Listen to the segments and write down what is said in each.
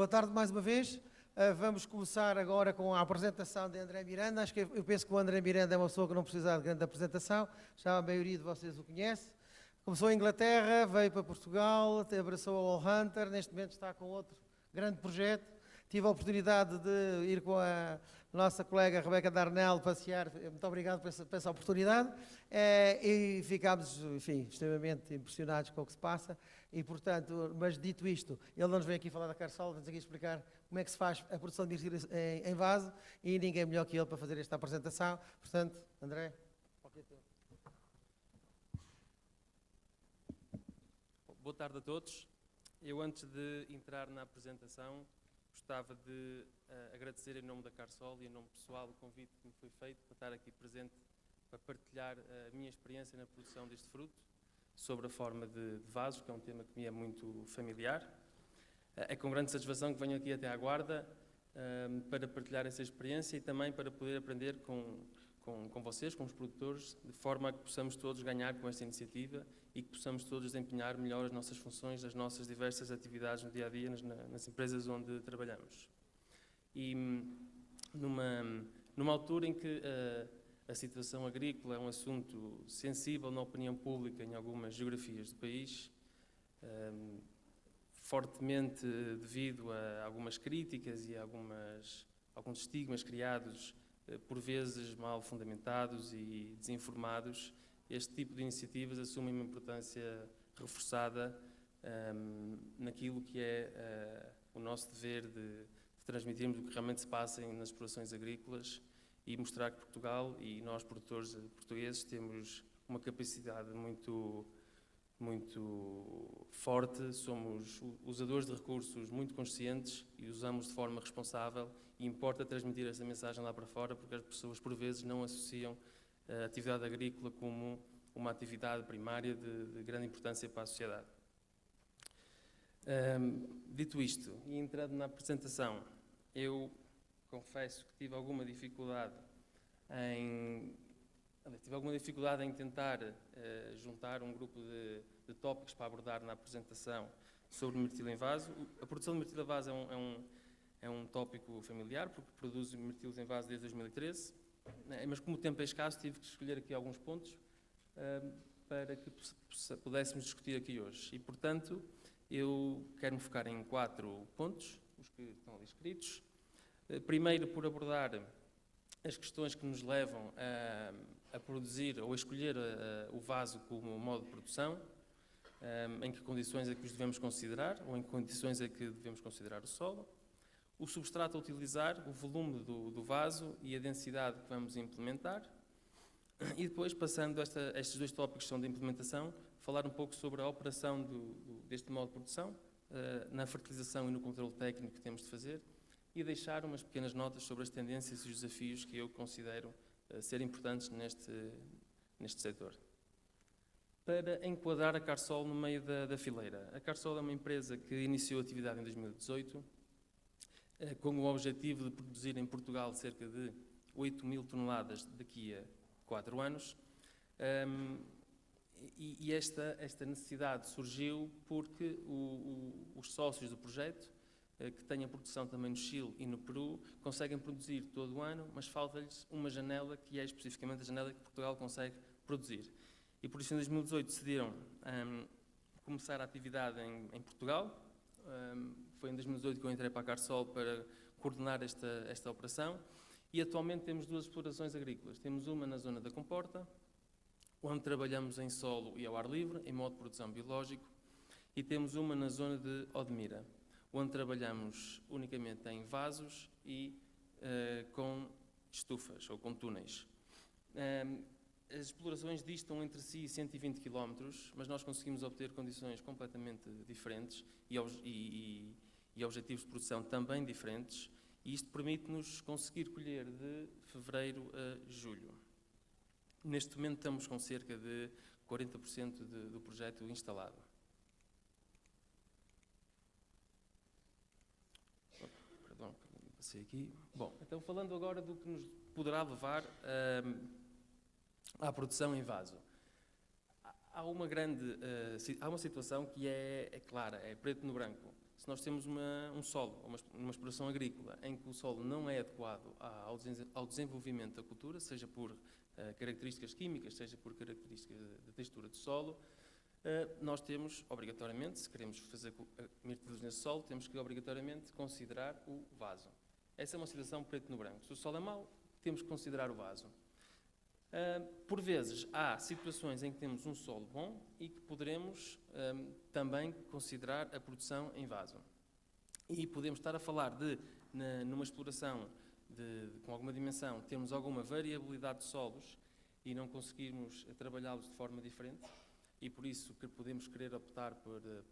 Boa tarde mais uma vez. Vamos começar agora com a apresentação de André Miranda. Eu penso que o André Miranda é uma pessoa que não precisa de grande apresentação, já a maioria de vocês o conhece. Começou em Inglaterra, veio para Portugal, abraçou a All Hunter, neste momento está com outro grande projeto. Tive a oportunidade de ir com a nossa colega Rebeca Darnell passear, muito obrigado por essa oportunidade, e ficámos, enfim, extremamente impressionados com o que se passa, e portanto, mas dito isto, ele não nos vem aqui falar da Carsol, vem-nos aqui explicar como é que se faz a produção de mirtilos em vaso, e ninguém melhor que ele para fazer esta apresentação, portanto, André, qualquer tempo. Boa tarde a todos. Eu, antes de entrar na apresentação, gostava de agradecer em nome da Carsol e em nome pessoal o convite que me foi feito para estar aqui presente para partilhar a minha experiência na produção deste fruto, sobre a forma de vasos, que é um tema que me é muito familiar. É com grande satisfação que venho aqui até à Guarda para partilhar essa experiência e também para poder aprender com vocês, com os produtores, de forma a que possamos todos ganhar com esta iniciativa e que possamos todos desempenhar melhor as nossas funções, as nossas diversas atividades no dia-a-dia, nas empresas onde trabalhamos. E numa altura em que a situação agrícola é um assunto sensível na opinião pública em algumas geografias do país, fortemente devido a algumas críticas e a alguns estigmas criados, por vezes mal fundamentados e desinformados, este tipo de iniciativas assumem uma importância reforçada naquilo que é o nosso dever de transmitirmos o que realmente se passa nas explorações agrícolas e mostrar que Portugal e nós, produtores portugueses, temos uma capacidade muito forte, somos usadores de recursos muito conscientes e usamos de forma responsável, e importa transmitir essa mensagem lá para fora, porque as pessoas por vezes não associam a atividade agrícola como uma atividade primária de grande importância para a sociedade. Dito isto, e entrando na apresentação, eu confesso que tive alguma dificuldade em tentar juntar um grupo de tópicos para abordar na apresentação sobre o mirtilo em vaso. A produção de mirtilo em vaso é um tópico familiar, porque produzo mirtilos em vaso desde 2013, mas como o tempo é escasso, tive que escolher aqui alguns pontos para que pudéssemos discutir aqui hoje. E, portanto, eu quero me focar em 4 pontos, os que estão ali escritos. Primeiro, por abordar as questões que nos levam a produzir ou a escolher o vaso como modo de produção, em que condições é que os devemos considerar, ou em que condições é que devemos considerar o solo, o substrato a utilizar, o volume do vaso e a densidade que vamos implementar, e depois, passando estes 2 tópicos que são de implementação, falar um pouco sobre a operação deste modo de produção, na fertilização e no controle técnico que temos de fazer, e deixar umas pequenas notas sobre as tendências e os desafios que eu considero ser importantes neste setor. Para enquadrar a Carsol no meio da fileira. A Carsol é uma empresa que iniciou a atividade em 2018, com o objetivo de produzir em Portugal cerca de 8.000 toneladas daqui a 4 anos. E esta necessidade surgiu porque os sócios do projeto, que têm a produção também no Chile e no Peru, conseguem produzir todo o ano, mas falta-lhes uma janela que é especificamente a janela que Portugal consegue produzir. E por isso em 2018 decidiram começar a atividade em Portugal. Foi em 2018 que eu entrei para a Carsol para coordenar esta operação, e atualmente temos 2 explorações agrícolas. Temos uma na zona da Comporta, onde trabalhamos em solo e ao ar livre, em modo de produção biológico, e temos uma na zona de Odmira, onde trabalhamos unicamente em vasos e com estufas ou com túneis. As explorações distam entre si 120 km, mas nós conseguimos obter condições completamente diferentes e objetivos de produção também diferentes, e isto permite-nos conseguir colher de fevereiro a julho. Neste momento estamos com cerca de 40% do projeto instalado. Perdão, passei aqui. Bom, então falando agora do que nos poderá levar à produção em vaso. Há uma situação que é clara, é preto no branco. Se nós temos um solo, uma exploração agrícola, em que o solo não é adequado ao desenvolvimento da cultura, seja por características químicas, seja por características de textura do solo, nós temos, obrigatoriamente, se queremos fazer mirtilos nesse solo, temos que, obrigatoriamente, considerar o vaso. Essa é uma situação preto no branco. Se o solo é mau, temos que considerar o vaso. Por vezes, há situações em que temos um solo bom e que poderemos também considerar a produção em vaso. E podemos estar a falar numa exploração com alguma dimensão, termos alguma variabilidade de solos e não conseguirmos trabalhá-los de forma diferente, e por isso que podemos querer optar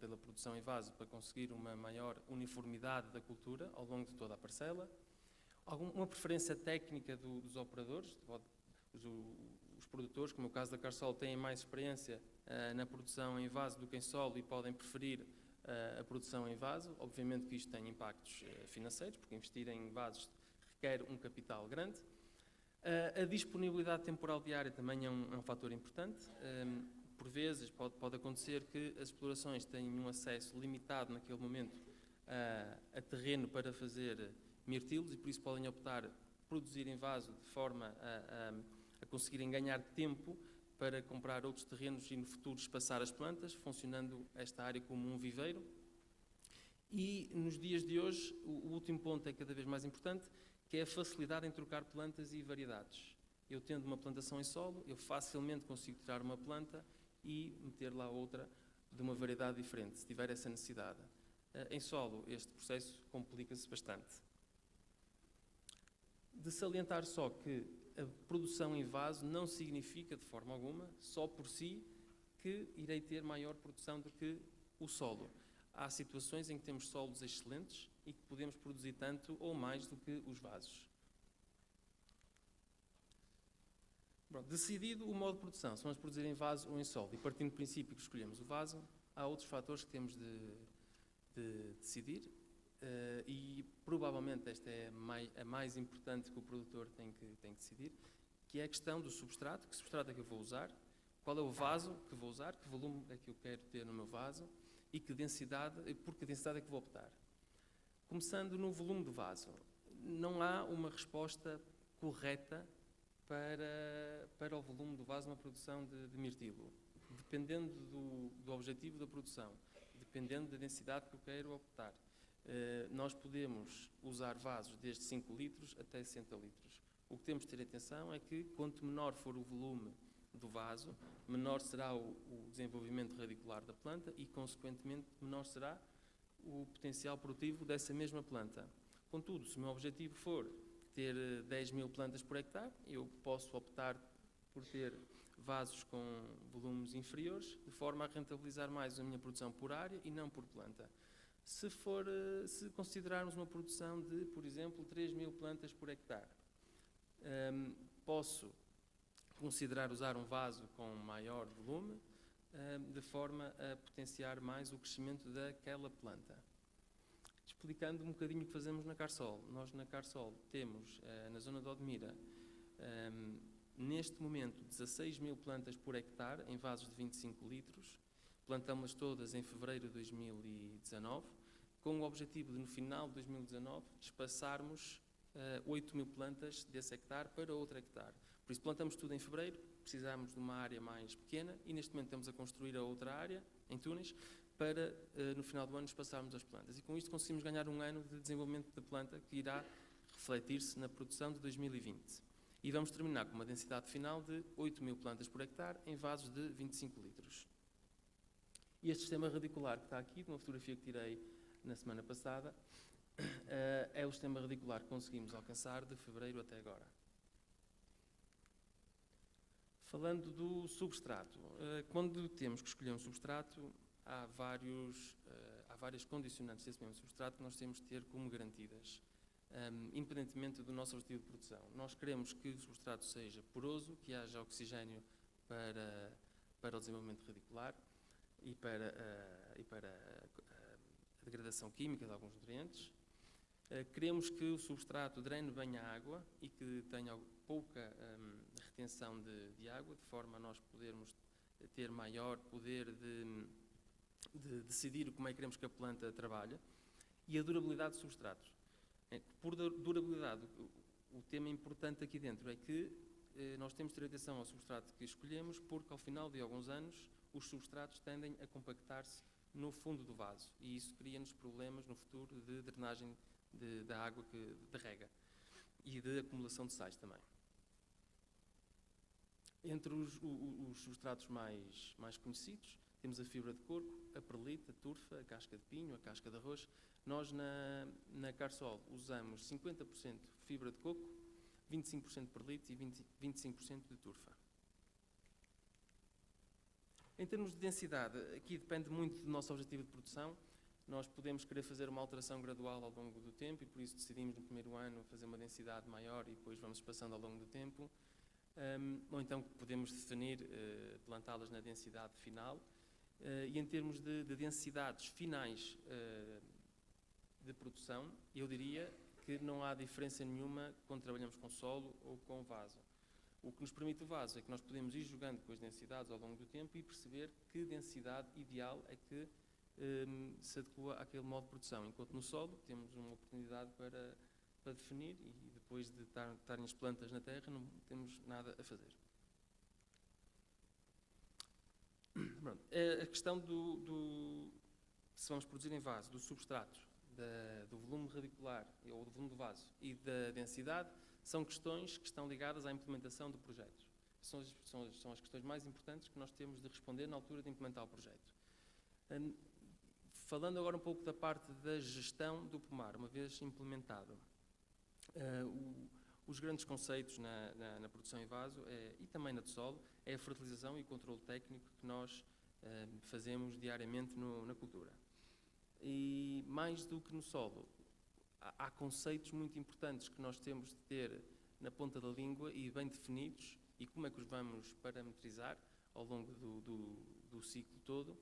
pela produção em vaso para conseguir uma maior uniformidade da cultura ao longo de toda a parcela. Uma preferência técnica dos operadores, os produtores, como é o caso da Carsol, têm mais experiência na produção em vaso do que em solo e podem preferir a produção em vaso. Obviamente que isto tem impactos financeiros, porque investir em vasos requer um capital grande. A disponibilidade temporal diária também é um fator importante. Por vezes pode acontecer que as explorações tenham um acesso limitado naquele momento a terreno para fazer mirtilos e por isso podem optar por produzir em vaso de forma a conseguirem ganhar tempo para comprar outros terrenos e no futuro espaçar as plantas, funcionando esta área como um viveiro. E nos dias de hoje, o último ponto é cada vez mais importante, que é a facilidade em trocar plantas e variedades. Eu tendo uma plantação em solo, eu facilmente consigo tirar uma planta e meter lá outra de uma variedade diferente, se tiver essa necessidade. Em solo, este processo complica-se bastante. De salientar só que a produção em vaso não significa, de forma alguma, só por si, que irei ter maior produção do que o solo. Há situações em que temos solos excelentes e que podemos produzir tanto ou mais do que os vasos. Pronto, decidido o modo de produção, se vamos produzir em vaso ou em solo, e partindo do princípio que escolhemos o vaso, há outros fatores que temos de decidir. E provavelmente esta é a mais importante que o produtor tem que decidir, que é a questão do substrato, que substrato é que eu vou usar, qual é o vaso que vou usar, que volume é que eu quero ter no meu vaso e por que densidade é que vou optar. Começando no volume do vaso, não há uma resposta correta para o volume do vaso na produção de mirtilo. Dependendo do objetivo da produção, dependendo da densidade que eu quero optar. Nós podemos usar vasos desde 5 litros até 60 litros. O que temos de ter atenção é que, quanto menor for o volume do vaso, menor será o desenvolvimento radicular da planta e, consequentemente, menor será o potencial produtivo dessa mesma planta. Contudo, se o meu objetivo for ter 10.000 plantas por hectare, eu posso optar por ter vasos com volumes inferiores, de forma a rentabilizar mais a minha produção por área e não por planta. Se considerarmos uma produção de, por exemplo, 3.000 plantas por hectare, posso considerar usar um vaso com maior volume, de forma a potenciar mais o crescimento daquela planta. Explicando um bocadinho o que fazemos na Carsol. Nós na Carsol temos, na zona de Odmira, neste momento 16.000 plantas por hectare em vasos de 25 litros. Plantamos-las todas em fevereiro de 2019, com o objetivo de, no final de 2019, despassarmos 8.000 plantas desse hectare para outro hectare. Por isso, plantamos tudo em fevereiro, precisamos de uma área mais pequena e, neste momento, estamos a construir a outra área, em Tunis, para, no final do ano, despassarmos as plantas. E, com isto, conseguimos ganhar um ano de desenvolvimento da planta que irá refletir-se na produção de 2020. E vamos terminar com uma densidade final de 8.000 plantas por hectare em vasos de 25 litros. E este sistema radicular que está aqui, de uma fotografia que tirei na semana passada, é o sistema radicular que conseguimos alcançar de fevereiro até agora. Falando do substrato, quando temos que escolher um substrato, há várias condicionantes desse mesmo substrato que nós temos de ter como garantidas, independentemente do nosso objetivo de produção. Nós queremos que o substrato seja poroso, que haja oxigênio para o desenvolvimento radicular e para a degradação química de alguns nutrientes. Queremos que o substrato drene bem a água e que tenha pouca retenção de água, de forma a nós podermos ter maior poder de decidir como é que queremos que a planta trabalhe. e a durabilidade de substratos. Por durabilidade, o tema importante aqui dentro é que nós temos de ter atenção ao substrato que escolhemos, porque ao final de alguns anos os substratos tendem a compactar-se no fundo do vaso e isso cria-nos problemas no futuro de drenagem da água de rega e de acumulação de sais também. Entre os substratos mais conhecidos, temos a fibra de coco, a perlita, a turfa, a casca de pinho, a casca de arroz. Nós na Carsol usamos 50% fibra de coco, 25% de perlita e 25% de turfa. Em termos de densidade, aqui depende muito do nosso objetivo de produção. Nós podemos querer fazer uma alteração gradual ao longo do tempo e por isso decidimos no primeiro ano fazer uma densidade maior e depois vamos passando ao longo do tempo. Ou então podemos definir plantá-las na densidade final. E em termos de densidades finais de produção, eu diria que não há diferença nenhuma quando trabalhamos com solo ou com vaso. O que nos permite o vaso é que nós podemos ir jogando com as densidades ao longo do tempo e perceber que densidade ideal é que se adequa àquele modo de produção. Enquanto no solo temos uma oportunidade para definir e depois de estarem as plantas na terra não temos nada a fazer. Pronto. A questão se vamos produzir em vaso, do substrato, do volume radicular ou do volume do vaso e da densidade, são questões que estão ligadas à implementação do projeto. São as questões mais importantes que nós temos de responder na altura de implementar o projeto. Falando agora um pouco da parte da gestão do pomar, uma vez implementado. Os grandes conceitos na produção em vaso e também na de solo é a fertilização e o controle técnico que nós fazemos diariamente na cultura. E mais do que no solo, há conceitos muito importantes que nós temos de ter na ponta da língua e bem definidos e como é que os vamos parametrizar ao longo do ciclo todo,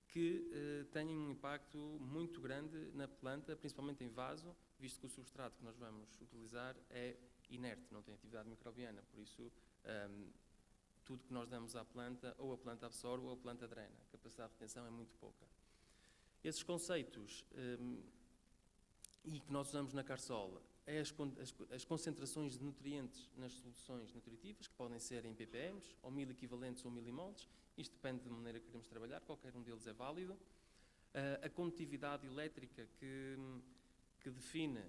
que têm um impacto muito grande na planta, principalmente em vaso, visto que o substrato que nós vamos utilizar é inerte, não tem atividade microbiana, por isso tudo que nós damos à planta, ou a planta absorve ou a planta drena. A capacidade de retenção é muito pouca. Esses conceitos e que nós usamos na Carsol é as concentrações de nutrientes nas soluções nutritivas, que podem ser em ppm, ou 1000 equivalentes ou millimolts. Isto depende da maneira que queremos trabalhar, qualquer um deles é válido. A condutividade elétrica que define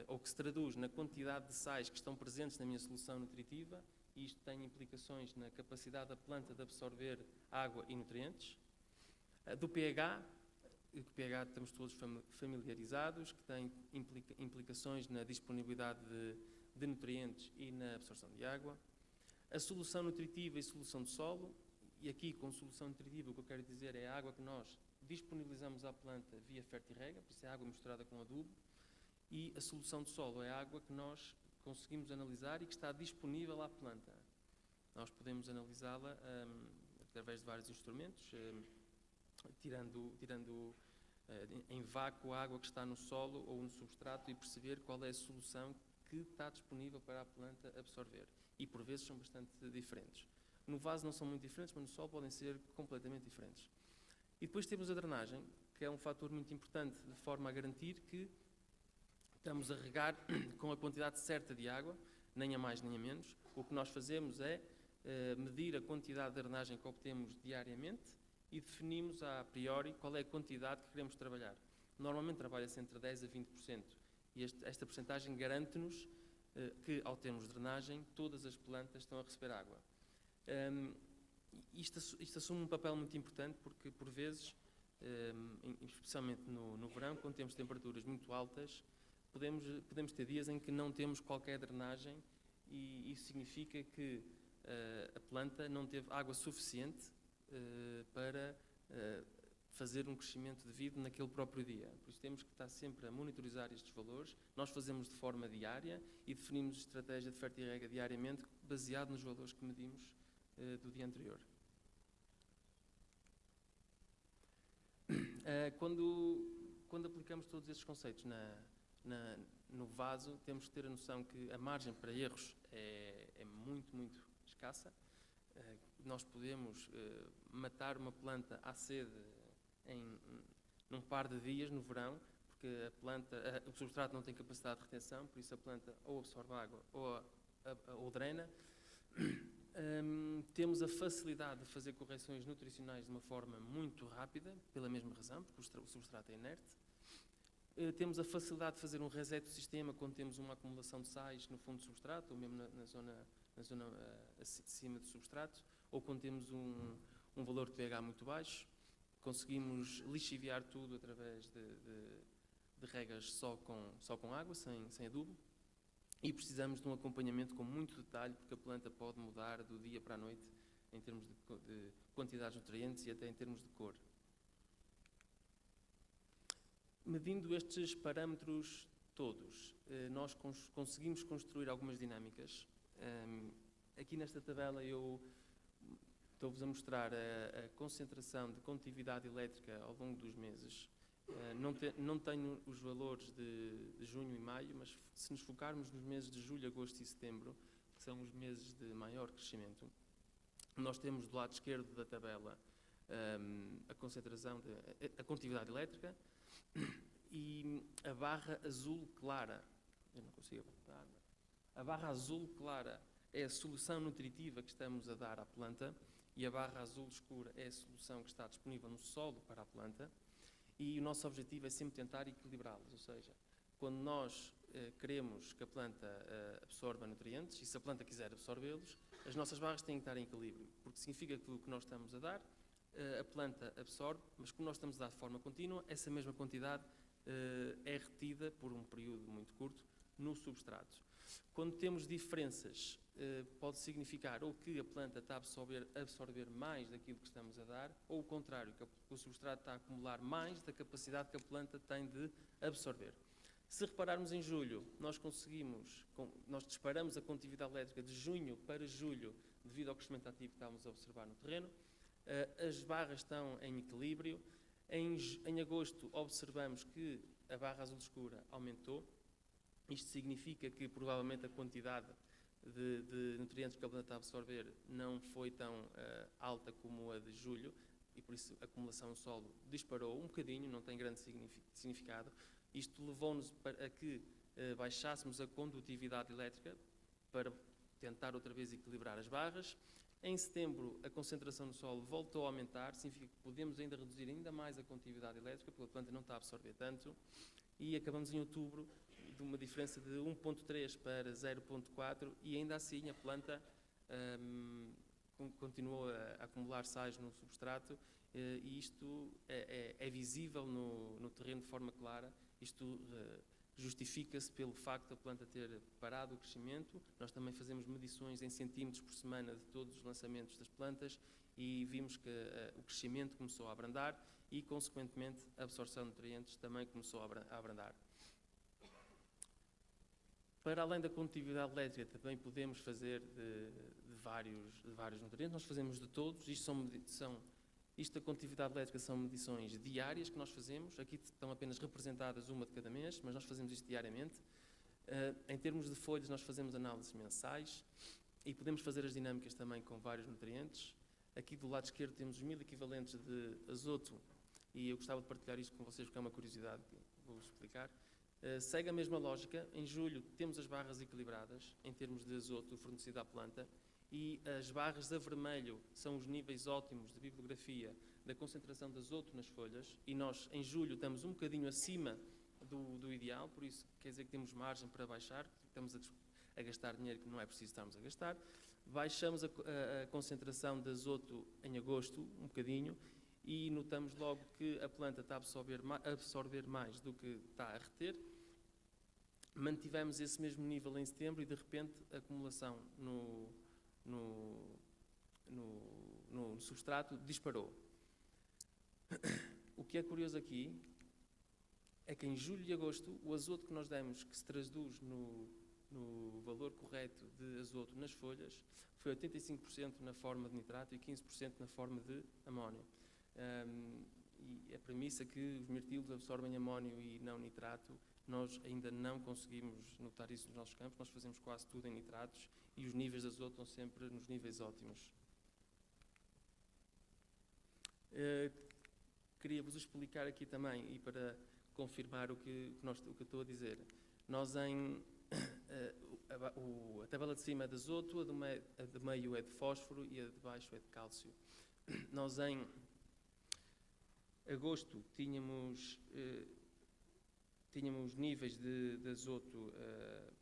ou que se traduz na quantidade de sais que estão presentes na minha solução nutritiva, e isto tem implicações na capacidade da planta de absorver água e nutrientes. Do pH, que pH estamos todos familiarizados, que tem implicações na disponibilidade de nutrientes e na absorção de água. A solução nutritiva e solução de solo, e aqui com solução nutritiva o que eu quero dizer é a água que nós disponibilizamos à planta via fertirrega, por isso é água misturada com adubo, e a solução de solo é a água que nós conseguimos analisar e que está disponível à planta. Nós podemos analisá-la através de vários instrumentos, tirando em vácuo a água que está no solo ou no substrato e perceber qual é a solução que está disponível para a planta absorver. E por vezes são bastante diferentes. No vaso não são muito diferentes, mas no solo podem ser completamente diferentes. E depois temos a drenagem, que é um fator muito importante de forma a garantir que estamos a regar com a quantidade certa de água, nem a mais nem a menos. O que nós fazemos é medir a quantidade de drenagem que obtemos diariamente e definimos a priori qual é a quantidade que queremos trabalhar. Normalmente trabalha-se entre 10% a 20% e esta percentagem garante-nos que, ao termos drenagem, todas as plantas estão a receber água. Isto assume um papel muito importante porque, por vezes, especialmente no verão, quando temos temperaturas muito altas, podemos ter dias em que não temos qualquer drenagem e isso significa que a planta não teve água suficiente para fazer um crescimento devido naquele próprio dia. Por isso temos que estar sempre a monitorizar estes valores. Nós fazemos de forma diária e definimos estratégia de fertirrega diariamente baseado nos valores que medimos do dia anterior. Quando aplicamos todos estes conceitos no vaso, temos que ter a noção que a margem para erros é muito, muito escassa. Nós podemos matar uma planta à sede num par de dias no verão, porque o substrato não tem capacidade de retenção, por isso a planta ou absorve água ou drena. Temos a facilidade de fazer correções nutricionais de uma forma muito rápida, pela mesma razão, porque o substrato é inerte. Temos a facilidade de fazer um reset do sistema quando temos uma acumulação de sais no fundo do substrato, ou mesmo na zona acima do substrato, ou quando temos um valor de pH muito baixo. Conseguimos lixiviar tudo através de regas só com água, sem adubo. E precisamos de um acompanhamento com muito detalhe, porque a planta pode mudar do dia para a noite em termos de quantidades de nutrientes e até em termos de cor. Medindo estes parâmetros todos, nós conseguimos construir algumas dinâmicas. Aqui nesta tabela eu estou-vos a mostrar a concentração de condutividade elétrica ao longo dos meses. Não tenho os valores de junho e maio, mas se nos focarmos nos meses de julho, agosto e setembro, que são os meses de maior crescimento, nós temos do lado esquerdo da tabela a condutividade elétrica e a barra azul clara. Eu não consigo apontar. A barra azul clara é a solução nutritiva que estamos a dar à planta e a barra azul escura é a solução que está disponível no solo para a planta. E o nosso objetivo é sempre tentar equilibrá-los, ou seja, quando nós queremos que a planta absorva nutrientes, e se a planta quiser absorvê-los, as nossas barras têm que estar em equilíbrio, porque significa que o que nós estamos a dar, a planta absorve, mas como nós estamos a dar de forma contínua, essa mesma quantidade é retida por um período muito curto no substrato. Quando temos diferenças, pode significar ou que a planta está a absorver mais daquilo que estamos a dar, ou o contrário, que o substrato está a acumular mais da capacidade que a planta tem de absorver. Se repararmos em julho, nós disparamos a condutividade elétrica de junho para julho, devido ao crescimento ativo que estávamos a observar no terreno. As barras estão em equilíbrio. Em agosto, observamos que a barra azul escura aumentou. Isto significa que, provavelmente, a quantidade de nutrientes que a planta está a absorver não foi tão alta como a de julho e, por isso, a acumulação no solo disparou um bocadinho, não tem grande significado. Isto levou-nos a que baixássemos a condutividade elétrica para tentar outra vez equilibrar as barras. Em setembro, a concentração no solo voltou a aumentar, significa que podemos ainda reduzir ainda mais a condutividade elétrica, porque a planta não está a absorver tanto. E acabamos em outubro de uma diferença de 1.3 para 0.4 e ainda assim a planta continuou a acumular sais no substrato e isto é visível no terreno de forma clara. Isto justifica-se pelo facto da planta ter parado o crescimento. Nós também fazemos medições em centímetros por semana de todos os lançamentos das plantas e vimos que o crescimento começou a abrandar e, consequentemente, a absorção de nutrientes também começou a abrandar. Para além da condutividade elétrica, também podemos fazer de vários nutrientes. Nós fazemos de todos. Isto da condutividade elétrica são medições diárias que nós fazemos. Aqui estão apenas representadas uma de cada mês, mas nós fazemos isto diariamente. Em termos de folhas, nós fazemos análises mensais e podemos fazer as dinâmicas também com vários nutrientes. Aqui do lado esquerdo temos os 1000 equivalentes de azoto e eu gostava de partilhar isto com vocês porque é uma curiosidade que vou explicar. Segue a mesma lógica. Em julho temos as barras equilibradas em termos de azoto fornecido à planta e as barras a vermelho são os níveis ótimos de bibliografia da concentração de azoto nas folhas e nós em julho estamos um bocadinho acima do ideal, por isso quer dizer que temos margem para baixar, estamos a gastar dinheiro que não é preciso estarmos a gastar. Baixamos a concentração de azoto em agosto um bocadinho e notamos logo que a planta está a absorver mais do que está a reter. Mantivemos esse mesmo nível em setembro e, de repente, a acumulação no substrato disparou. O que é curioso aqui é que em julho e agosto o azoto que nós demos, que se traduz no valor correto de azoto nas folhas, foi 85% na forma de nitrato e 15% na forma de amónio. E a premissa que os mirtilos absorvem amónio e não nitrato, nós ainda não conseguimos notar isso nos nossos campos. Nós fazemos quase tudo em nitratos e os níveis de azoto estão sempre nos níveis ótimos. Queria-vos explicar aqui também, e para confirmar o que eu estou a dizer. Nós a tabela de cima é de azoto, a de meio é de fósforo e a de baixo é de cálcio. Nós em agosto tínhamos níveis de azoto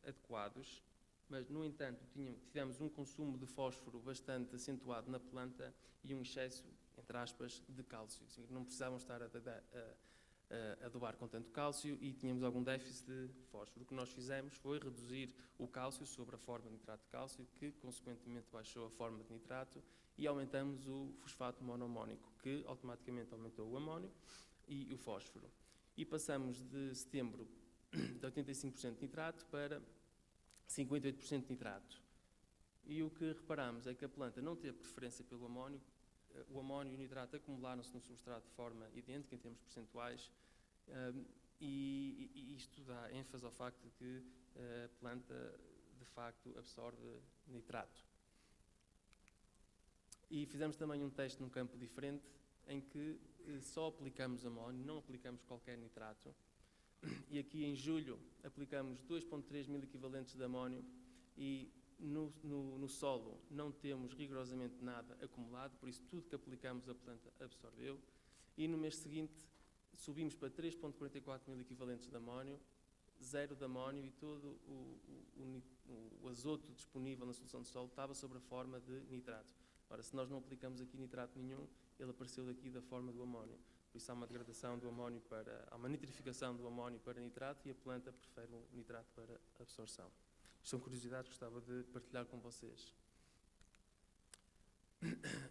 adequados, mas, no entanto, tivemos um consumo de fósforo bastante acentuado na planta e um excesso, entre aspas, de cálcio. Não precisavam estar a adubar com tanto cálcio e tínhamos algum déficit de fósforo. O que nós fizemos foi reduzir o cálcio sobre a forma de nitrato de cálcio, que, consequentemente, baixou a forma de nitrato, e aumentamos o fosfato monoamónico, que automaticamente aumentou o amónio e o fósforo. E passamos de setembro de 85% de nitrato para 58% de nitrato. E o que reparamos é que a planta não teve preferência pelo amónio. O amónio e o nitrato acumularam-se no substrato de forma idêntica em termos percentuais, e isto dá ênfase ao facto de que a planta, de facto, absorve nitrato. E fizemos também um teste num campo diferente, em que só aplicamos amónio, não aplicamos qualquer nitrato. E aqui em julho aplicamos 2,3 mil equivalentes de amónio e no solo não temos rigorosamente nada acumulado, por isso tudo que aplicamos a planta absorveu. E no mês seguinte subimos para 3,44 mil equivalentes de amónio, zero de amónio, e todo o azoto disponível na solução de solo estava sob a forma de nitrato. Ora, se nós não aplicamos aqui nitrato nenhum, ele apareceu daqui da forma do amónio. Por isso há uma degradação do amónio há uma nitrificação do amónio para nitrato, e a planta prefere o nitrato para absorção. São curiosidades que gostava de partilhar com vocês.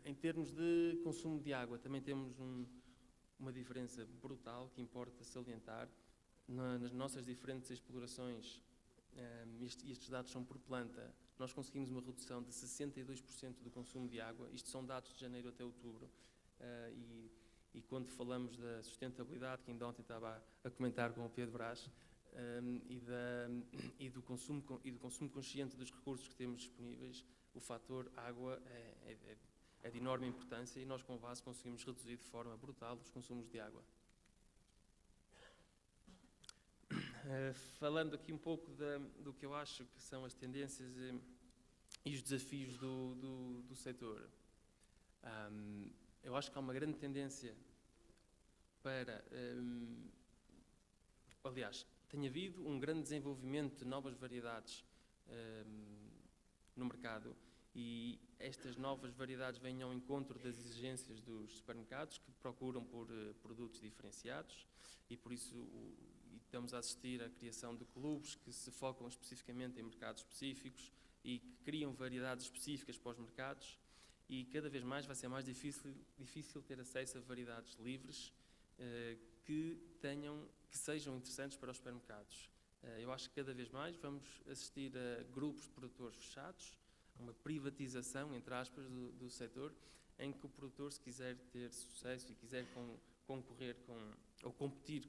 Em termos de consumo de água, também temos uma diferença brutal que importa salientar. Nas nossas diferentes explorações, estes dados são por planta, nós conseguimos uma redução de 62% do consumo de água. Isto são dados de janeiro até outubro. E quando falamos da sustentabilidade, que ainda ontem estava a comentar com o Pedro Brás, e do consumo consciente dos recursos que temos disponíveis, o fator água é de enorme importância, e nós com o VAS conseguimos reduzir de forma brutal os consumos de água. Falando aqui um pouco do que eu acho que são as tendências e os desafios do setor. Eu acho que há uma grande tendência aliás, tem havido um grande desenvolvimento de novas variedades no mercado, e estas novas variedades vêm ao encontro das exigências dos supermercados, que procuram por produtos diferenciados, e por isso estamos a assistir à criação de clubes que se focam especificamente em mercados específicos e que criam variedades específicas para os mercados, e cada vez mais vai ser mais difícil ter acesso a variedades livres que sejam interessantes para os supermercados. Eu acho que cada vez mais vamos assistir a grupos de produtores fechados, a uma privatização, entre aspas, do setor, em que o produtor, se quiser ter sucesso e quiser concorrer ou competir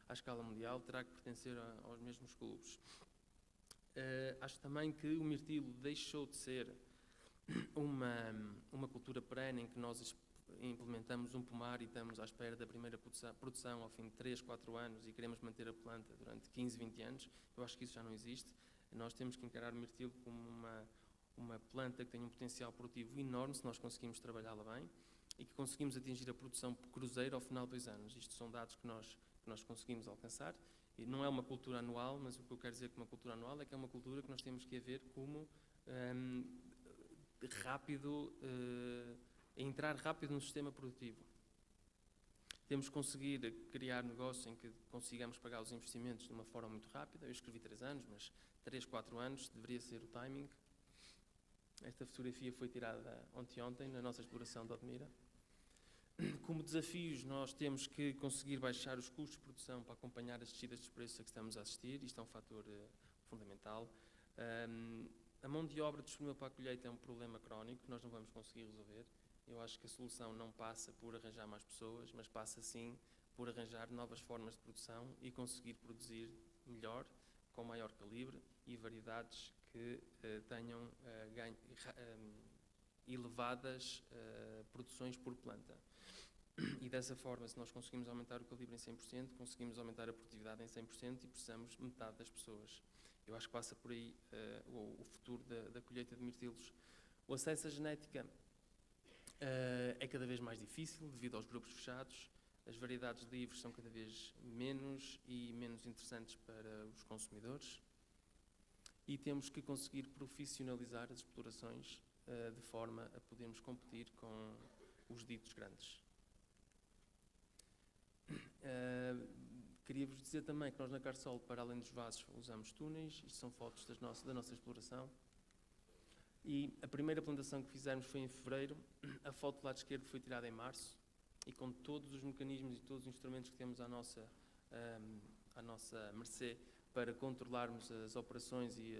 à escala mundial, terá que pertencer aos mesmos clubes. Acho também que o mirtilo deixou de ser uma cultura perene, em que nós implementamos um pomar e estamos à espera da primeira produção ao fim de 3, 4 anos e queremos manter a planta durante 15, 20 anos. Eu acho que isso já não existe. Nós temos que encarar o mirtilo como uma planta que tem um potencial produtivo enorme, se nós conseguimos trabalhá-la bem, e que conseguimos atingir a produção cruzeiro ao final de 2 anos. Isto são dados que nós conseguimos alcançar. E não é uma cultura anual, mas o que eu quero dizer com uma cultura anual é que é uma cultura que nós temos que ver como entrar rápido no sistema produtivo. Temos que conseguir criar negócios em que consigamos pagar os investimentos de uma forma muito rápida. Eu escrevi 3 anos, mas 3, 4 anos deveria ser o timing. Esta fotografia foi tirada ontem, na nossa exploração de Odmira. Como desafios, nós temos que conseguir baixar os custos de produção para acompanhar as descidas de preços a que estamos a assistir. Isto é um fator fundamental. A mão de obra disponível para a colheita é um problema crónico que nós não vamos conseguir resolver. Eu acho que a solução não passa por arranjar mais pessoas, mas passa sim por arranjar novas formas de produção e conseguir produzir melhor, com maior calibre e variedades que tenham elevadas produções por planta. E dessa forma, se nós conseguimos aumentar o calibre em 100%, conseguimos aumentar a produtividade em 100% e precisamos metade das pessoas. Eu acho que passa por aí o futuro da colheita de mirtilos. O acesso à genética é cada vez mais difícil devido aos grupos fechados. As variedades livres são cada vez menos e menos interessantes para os consumidores. E temos que conseguir profissionalizar as explorações de forma a podermos competir com os ditos grandes. Queria-vos dizer também que nós na Carsol, para além dos vasos, usamos túneis. Isto são fotos da nossa exploração. E a primeira plantação que fizemos foi em fevereiro. A foto do lado esquerdo foi tirada em março. E com todos os mecanismos e todos os instrumentos que temos à nossa mercê para controlarmos as operações e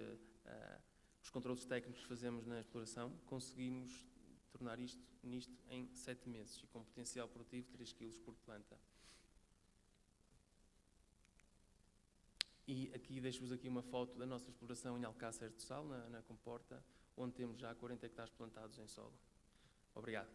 os controles técnicos que fazemos na exploração, conseguimos tornar nisto em 7 meses e com potencial produtivo de 3 kg por planta. E aqui deixo-vos aqui uma foto da nossa exploração em Alcácer do Sal, na Comporta, onde temos já 40 hectares plantados em solo. Obrigado.